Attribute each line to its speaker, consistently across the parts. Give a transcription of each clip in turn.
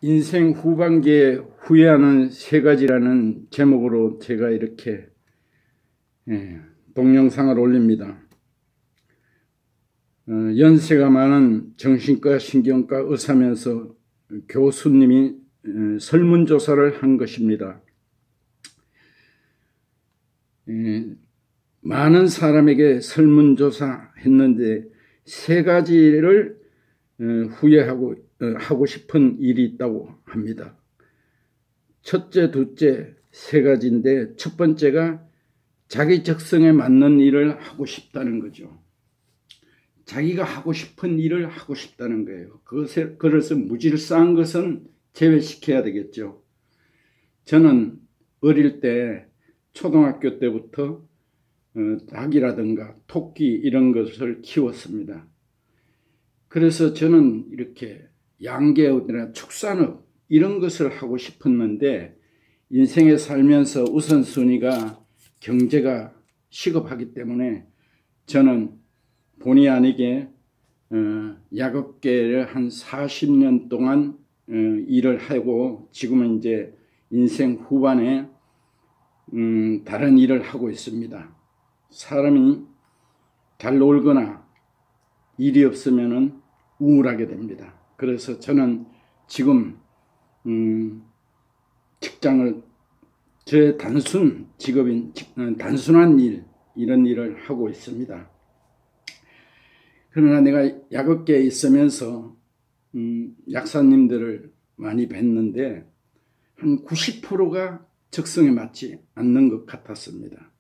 Speaker 1: 인생 후반기에 후회하는 세 가지라는 제목으로 제가 이렇게 동영상을 올립니다. 연세가 많은 정신과 신경과 의사면서 교수님이 설문조사를 한 것입니다. 많은 사람에게 설문조사 했는데 세 가지를 하고 싶은 일이 있다고 합니다. 첫째, 둘째, 세 가지인데 첫 번째가 자기 적성에 맞는 일을 하고 싶다는 거죠. 자기가 하고 싶은 일을 하고 싶다는 거예요. 그래서 무질서한 것은 제외시켜야 되겠죠. 저는 어릴 때 초등학교 때부터 닭이라든가 토끼 이런 것을 키웠습니다. 그래서 저는 이렇게 양계업이나 축산업 이런 것을 하고 싶었는데 인생에 살면서 우선순위가 경제가 시급하기 때문에 저는 본의 아니게 약업계를 한 40년 동안 일을 하고 지금은 이제 인생 후반에 다른 일을 하고 있습니다. 사람이 잘 놀거나 일이 없으면은 우울하게 됩니다. 그래서 저는 지금 직장을 제 단순 직업인 단순한 일 이런 일을 하고 있습니다. 그러나 내가 약업계에 있으면서 약사님들을 많이 뵀는데 한 90%가 적성에 맞지 않는 것 같았습니다.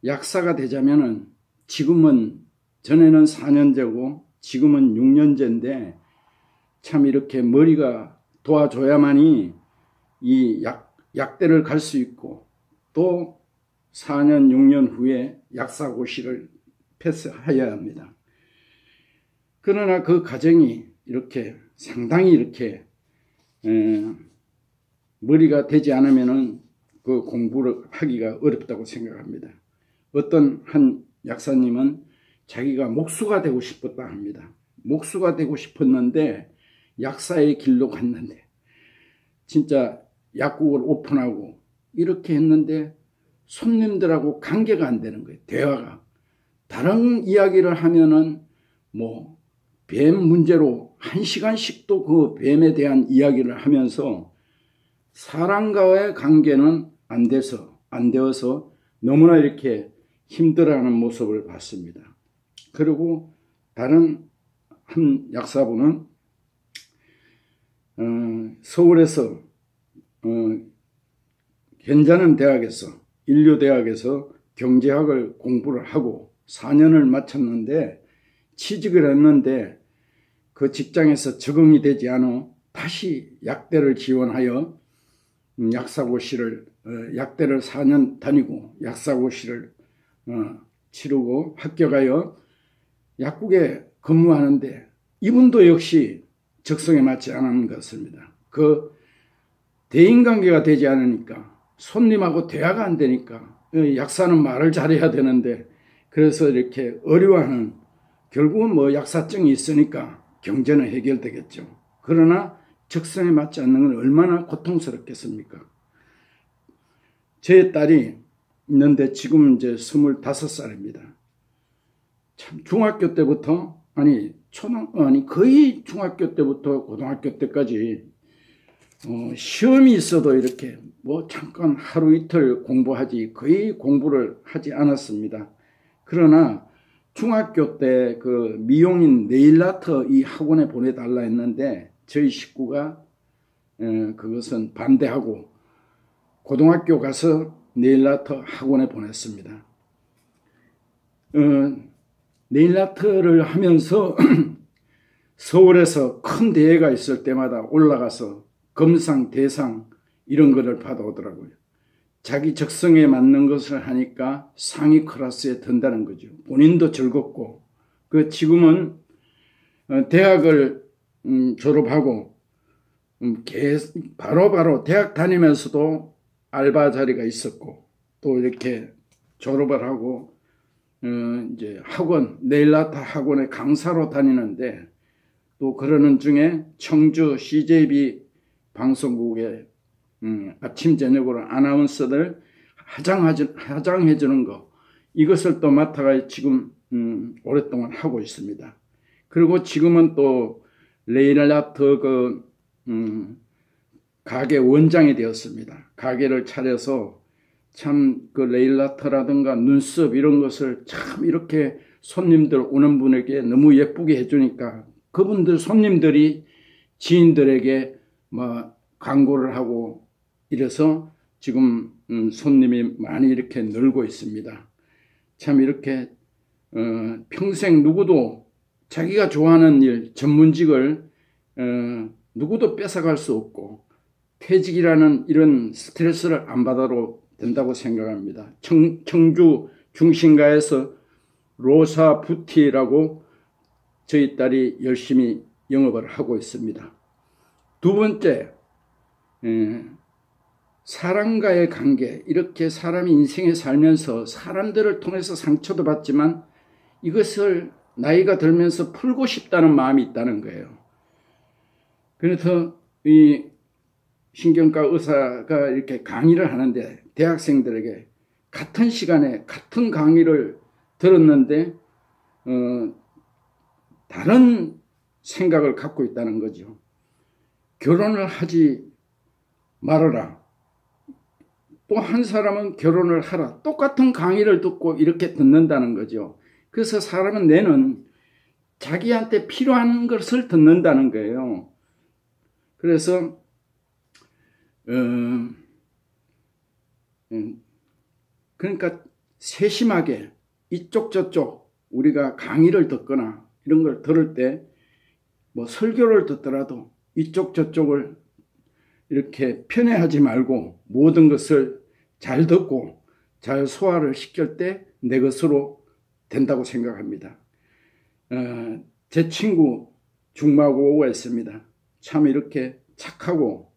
Speaker 1: 약사가 되자면은 지금은 전에는 4년제고 지금은 6년제인데 참 이렇게 머리가 도와줘야만이 이 약대를 갈 수 있고 또 4년, 6년 후에 약사고시를 패스해야 합니다. 그러나 그 과정이 이렇게 상당히 이렇게 머리가 되지 않으면은 그 공부를 하기가 어렵다고 생각합니다. 어떤 한 약사님은 자기가 목수가 되고 싶었다 합니다. 목수가 되고 싶었는데 약사의 길로 갔는데 진짜 약국을 오픈하고 이렇게 했는데 손님들하고 관계가 안 되는 거예요. 대화가. 다른 이야기를 하면은 뭐 뱀 문제로 1시간씩도 그 뱀에 대한 이야기를 하면서 사람과의 관계는 안 되어서 너무나 이렇게 힘들어하는 모습을 봤습니다. 그리고 다른 한 약사분은 서울에서 괜찮은 대학에서 인류대학에서 경제학을 공부를 하고 4년을 마쳤는데 취직을 했는데 그 직장에서 적응이 되지 않아 다시 약대를 지원하여 약사고시를 약대를 4년 다니고 약사고시를 치르고 합격하여 약국에 근무하는데 이분도 역시 적성에 맞지 않은 것 같습니다. 그 대인관계가 되지 않으니까 손님하고 대화가 안 되니까 약사는 말을 잘해야 되는데 그래서 이렇게 어려워하는 결국은 뭐 약사증이 있으니까 경제는 해결되겠죠. 그러나 적성에 맞지 않는 건 얼마나 고통스럽겠습니까? 제 딸이 있는데 지금 이제 25살입니다. 참 중학교 때부터 거의 중학교 때부터 고등학교 때까지 시험이 있어도 이렇게 뭐 잠깐 하루 이틀 공부하지 거의 공부를 하지 않았습니다. 그러나 중학교 때 그 미용인 네일아트 이 학원에 보내달라 했는데 저희 식구가 그것은 반대하고 고등학교 가서 네일아트 학원에 보냈습니다. 네일아트를 하면서 서울에서 큰 대회가 있을 때마다 올라가서 검상, 대상 이런 거를 받아오더라고요. 자기 적성에 맞는 것을 하니까 상위 클래스에 든다는 거죠. 본인도 즐겁고 지금은 대학을 졸업하고 바로 대학 다니면서도 알바 자리가 있었고 또 이렇게 졸업을 하고 이제 네일아트 학원에 강사로 다니는데 또 그러는 중에 청주 CJB 방송국에 아침 저녁으로 아나운서들 화장해 주는 거, 이것을 또 맡아가 지금 오랫동안 하고 있습니다. 그리고 지금은 또 레일라터 가게 원장이 되었습니다. 가게를 차려서 참 그 레일라터라든가 눈썹 이런 것을 참 이렇게 손님들 오는 분에게 너무 예쁘게 해주니까 그분들 손님들이 지인들에게 뭐 광고를 하고 이래서 지금 손님이 많이 이렇게 늘고 있습니다. 참 이렇게 평생 누구도 자기가 좋아하는 일, 전문직을 누구도 뺏어갈 수 없고 퇴직이라는 이런 스트레스를 안 받아도 된다고 생각합니다. 청주 중심가에서 로사 뷰티라고 저희 딸이 열심히 영업을 하고 있습니다. 두 번째, 사람과의 관계, 이렇게 사람이 인생에 살면서 사람들을 통해서 상처도 받지만 이것을 나이가 들면서 풀고 싶다는 마음이 있다는 거예요. 그래서 이 신경과 의사가 이렇게 강의를 하는데 대학생들에게 같은 시간에 같은 강의를 들었는데 다른 생각을 갖고 있다는 거죠. 결혼을 하지 말아라. 또 한 사람은 결혼을 하라. 똑같은 강의를 듣고 이렇게 듣는다는 거죠. 그래서 사람은 뇌는 자기한테 필요한 것을 듣는다는 거예요. 그래서 그러니까 세심하게 이쪽 저쪽 우리가 강의를 듣거나 이런 걸 들을 때 뭐 설교를 듣더라도 이쪽 저쪽을 이렇게 편애하지 말고 모든 것을 잘 듣고 잘 소화를 시킬 때 내 것으로 된다고 생각합니다. 제 친구 중마고가 있습니다. 참 이렇게 착하고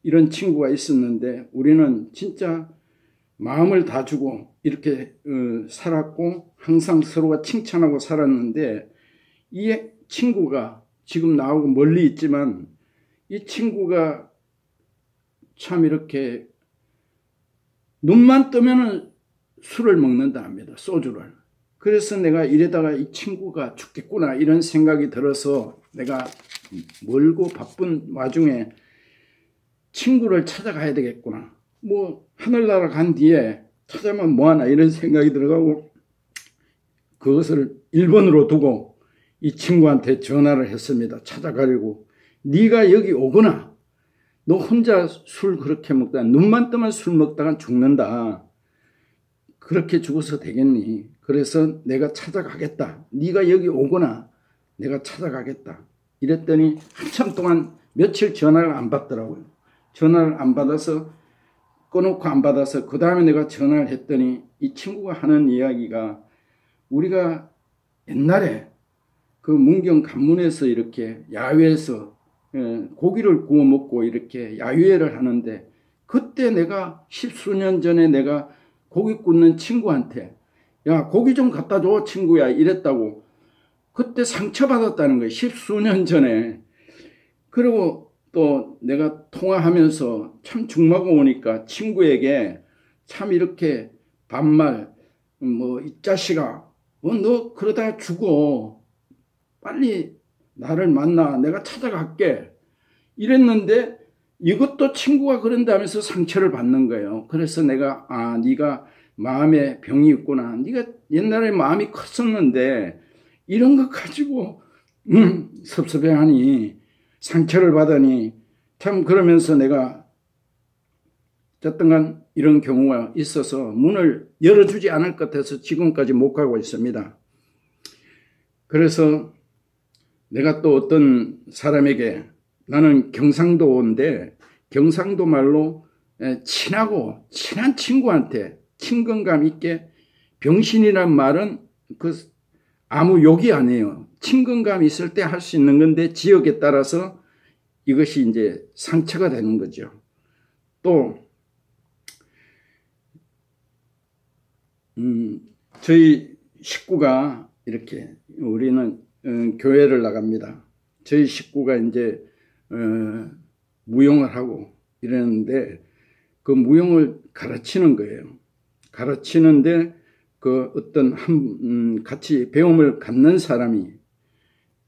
Speaker 1: 이런 친구가 있었는데 우리는 진짜 마음을 다 주고 이렇게 살았고 항상 서로가 칭찬하고 살았는데 이 친구가 지금 나하고 멀리 있지만 이 친구가 참 이렇게 눈만 뜨면은 술을 먹는다 합니다. 소주를. 그래서 내가 이러다가 이 친구가 죽겠구나 이런 생각이 들어서 내가 멀고 바쁜 와중에 친구를 찾아가야 되겠구나. 뭐 하늘나라 간 뒤에 찾아면 뭐하나 이런 생각이 들어가고 그것을 1번으로 두고 이 친구한테 전화를 했습니다. 찾아가려고. 네가 여기 오거나 너 혼자 술 그렇게 먹다가 눈만 뜨면 술 먹다가 죽는다. 그렇게 죽어서 되겠니? 그래서 내가 찾아가겠다. 네가 여기 오거나 내가 찾아가겠다. 이랬더니 한참 동안 며칠 전화를 안 받더라고요. 전화를 안 받아서 꺼놓고 안 받아서 그 다음에 내가 전화를 했더니 이 친구가 하는 이야기가 우리가 옛날에 그 문경 관문에서 이렇게 야외에서 고기를 구워 먹고 이렇게 야유회를 하는데 그때 내가 10수년 전에 내가 고기 굽는 친구한테 야 고기 좀 갖다 줘 친구야 이랬다고 그때 상처받았다는 거예요. 10수년 전에. 그리고 또 내가 통화하면서 참 중마고 오니까 친구에게 참 이렇게 반말 뭐 이 자식아 너 그러다 죽어 빨리 나를 만나 내가 찾아갈게 이랬는데 이것도 친구가 그런다면서 상처를 받는 거예요. 그래서 내가 네가 마음에 병이 있구나. 네가 옛날에 마음이 컸었는데 이런 것 가지고 섭섭해하니 상처를 받으니 참 그러면서 내가 어쨌든 이런 경우가 있어서 문을 열어주지 않을 것 같아서 지금까지 못 가고 있습니다. 그래서 내가 또 어떤 사람에게 나는 경상도인데 경상도 말로 친하고 친한 친구한테 친근감 있게 병신이란 말은 그 아무 욕이 아니에요. 친근감 있을 때 할 수 있는 건데 지역에 따라서 이것이 이제 상처가 되는 거죠. 또 저희 식구가 이렇게 우리는 교회를 나갑니다. 저희 식구가 이제 무용을 하고 이러는데 그 무용을 가르치는 거예요. 가르치는데 그 어떤 같이 배움을 갖는 사람이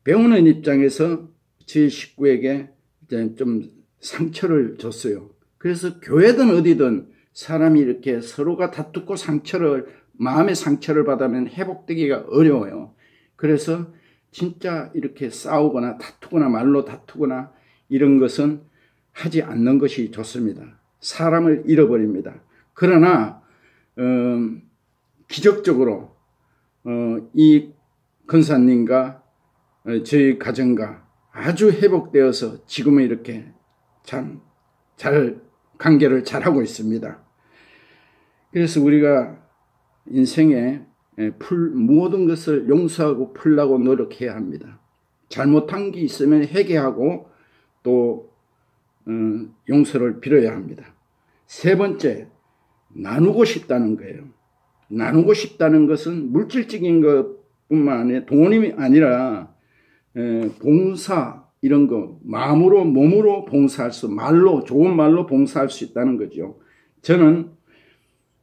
Speaker 1: 배우는 입장에서 제 식구에게 이제 좀 상처를 줬어요. 그래서 교회든 어디든 사람이 이렇게 서로가 다투고 마음의 상처를 받으면 회복되기가 어려워요. 그래서 진짜 이렇게 싸우거나 다투거나 말로 다투거나 이런 것은 하지 않는 것이 좋습니다. 사람을 잃어버립니다. 그러나 기적적으로 이 권사님과 저희 가정과 아주 회복되어서 지금은 이렇게 참 잘 관계를 잘하고 있습니다. 그래서 우리가 인생에 모든 것을 용서하고 풀라고 노력해야 합니다. 잘못한 게 있으면 회개하고 또 용서를 빌어야 합니다. 세 번째, 나누고 싶다는 거예요. 나누고 싶다는 것은 물질적인 것뿐만 아니라 돈이 아니라 봉사 이런 거 마음으로 몸으로 봉사할 수 말로 좋은 말로 봉사할 수 있다는 거죠. 저는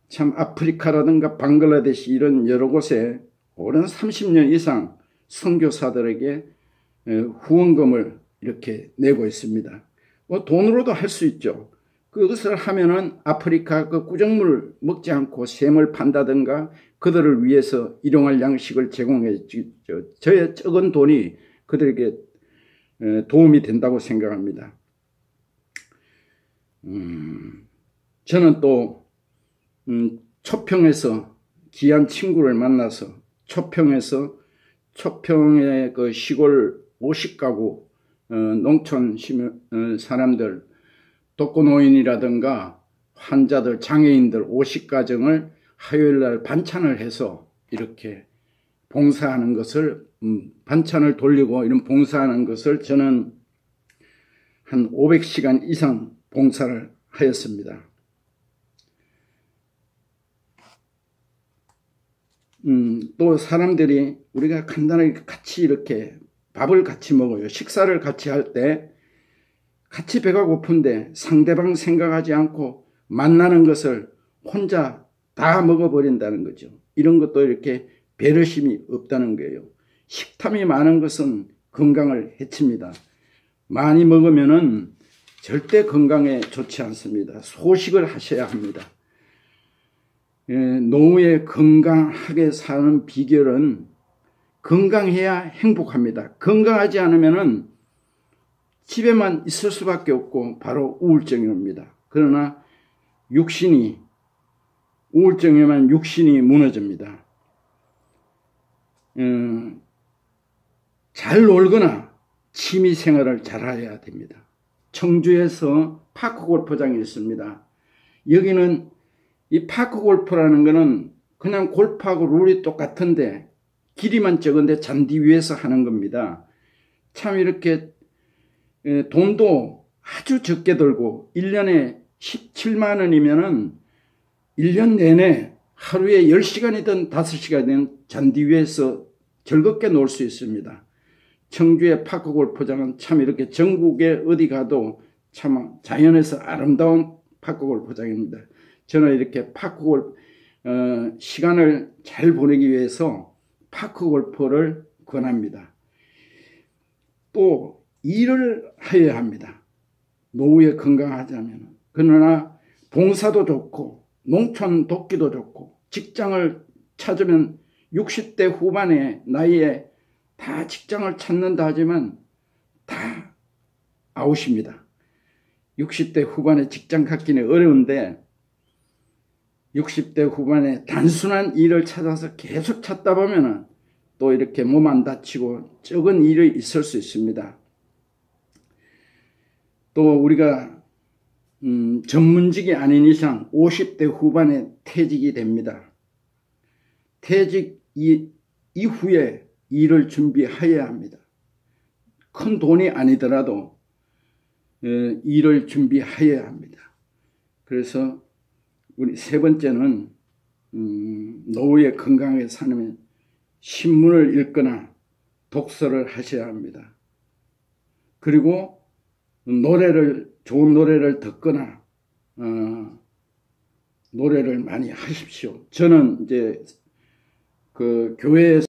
Speaker 1: 참 아프리카라든가 방글라데시 이런 여러 곳에 오랜 30년 이상 선교사들에게 후원금을 이렇게 내고 있습니다. 돈으로도 할 수 있죠. 그것을 하면은 아프리카 그 구정물 먹지 않고 샘을 판다든가 그들을 위해서 일용할 양식을 제공해 주죠. 저의 적은 돈이 그들에게 도움이 된다고 생각합니다. 저는 또 초평에서 귀한 친구를 만나서 초평의 그 시골 50가구 농촌 사람들 독거노인이라든가 환자들 장애인들 50가정을 화요일날 반찬을 해서 이렇게 봉사하는 것을 반찬을 돌리고 이런 봉사하는 것을 저는 한 500시간 이상 봉사를 하였습니다. 또 사람들이 우리가 간단하게 같이 이렇게 밥을 같이 먹어요. 식사를 같이 할 때 같이 배가 고픈데 상대방 생각하지 않고 만나는 것을 혼자 다 먹어버린다는 거죠. 이런 것도 이렇게 배려심이 없다는 거예요. 식탐이 많은 것은 건강을 해칩니다. 많이 먹으면은 절대 건강에 좋지 않습니다. 소식을 하셔야 합니다. 노후에 건강하게 사는 비결은 건강해야 행복합니다. 건강하지 않으면은 집에만 있을 수밖에 없고 바로 우울증이 옵니다. 그러나 우울증에만 육신이 무너집니다. 잘 놀거나 취미 생활을 잘해야 됩니다. 청주에서 파크 골프장이 있습니다. 여기는 이 파크 골프라는 거는 그냥 골프하고 룰이 똑같은데 길이만 적은데 잔디 위에서 하는 겁니다. 참 이렇게 돈도 아주 적게 들고 1년에 17만 원이면은 1년 내내 하루에 10시간이든 5시간이든 잔디 위에서 즐겁게 놀 수 있습니다. 청주의 파크 골프장은 참 이렇게 전국에 어디 가도 참 자연에서 아름다운 파크 골프장입니다. 저는 이렇게 파크 골프 시간을 잘 보내기 위해서 파크 골프를 권합니다. 또 일을 해야 합니다. 노후에 건강하자면. 그러나 봉사도 좋고 농촌 돕기도 좋고 직장을 찾으면 60대 후반의 나이에 다 직장을 찾는다 하지만 다 아웃입니다. 60대 후반에 직장 갖기는 어려운데 60대 후반에 단순한 일을 찾아서 계속 찾다 보면은 또 이렇게 몸 안 다치고 적은 일이 있을 수 있습니다. 또 우리가 전문직이 아닌 이상 50대 후반에 퇴직이 됩니다. 퇴직 이후에 일을 준비해야 합니다. 큰 돈이 아니더라도 일을 준비해야 합니다. 그래서 우리 세 번째는 노후에 건강하게 사려면 신문을 읽거나 독서를 하셔야 합니다. 그리고 좋은 노래를 듣거나 노래를 많이 하십시오. 저는 이제 그 교회에서